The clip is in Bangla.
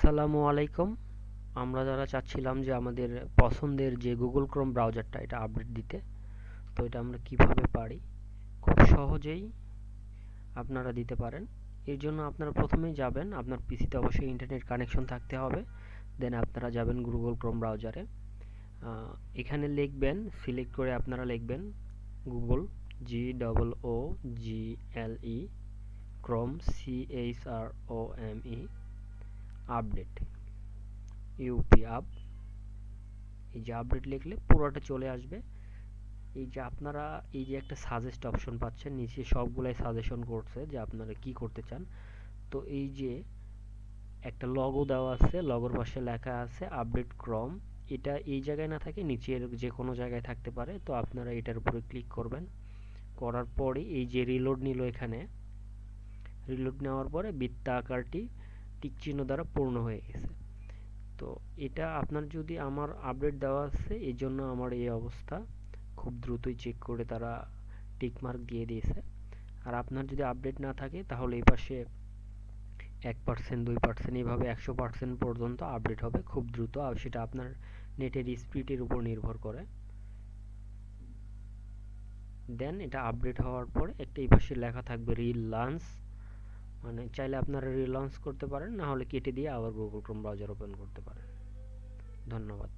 আসসালামু আলাইকুম। আমরা যারা চাচ্ছিলাম যে আমাদের পছন্দের যে গুগল ক্রোম ব্রাউজারটা এটা আপডেট দিতে, তো এটা আমরা কিভাবে পারি খুব সহজেই আপনারা দিতে পারেন। এর জন্য আপনারা প্রথমেই যাবেন, আপনার পিসিতে অবশ্যই ইন্টারনেট কানেকশন থাকতে হবে। দেন আপনারা যাবেন গুগল ক্রোম ব্রাউজারে। এখানে লিখবেন, সিলেক্ট করে আপনারা লিখবেন Google, GOOGLE, Chrome, CHROME, update, UP up. এই যে আপডেট লিখলে পুরোটা চলে আসবে। এই যে আপনারা এই যে একটা সাজেস্ট অপশন পাচ্ছেন, নিচে সবগুলাই সাজেশন করছে যে আপনারা কি করতে চান। তো এই যে একটা লগো দেওয়া আছে, লগোর পাশে লেখা আছে আপডেট ক্রম। এটা এই জায়গায় না থাকে, নিচের যে কোনো জায়গায় থাকতে পারে। তো আপনারা এটার উপরে ক্লিক করবেন। করার পরে এই যে রিলোড নিল, এখানে রিলোড নেওয়ার পরে বৃত্ত আকারটি টিক চিহ্ন দ্বারা পূর্ণ হয়ে গেছে। তো এটা আপনার যদি আমার আপডেট দেওয়া আছে, এই জন্য আমার এই অবস্থা। খুব দ্রুতই চেক করে তারা টিক মার্ক দিয়ে দিয়েছে। আর আপনার যদি আপডেট না থাকে তাহলে এই পাশে 1%, 2%, এইভাবে 100% পর্যন্ত আপডেট হবে খুব দ্রুত। আর সেটা আপনার নেটের স্পিডের উপর নির্ভর করে। দেন এটা আপডেট হওয়ার পরে একটা এই পাশে লেখা থাকবে রিলঞ্চ, মানে চাইলে আপনারা রিলঞ্চ করতে পারেন, না হলে কেটে দিয়ে আবার গুগল ক্রোম ব্রাউজার ওপেন করতে পারেন। ধন্যবাদ।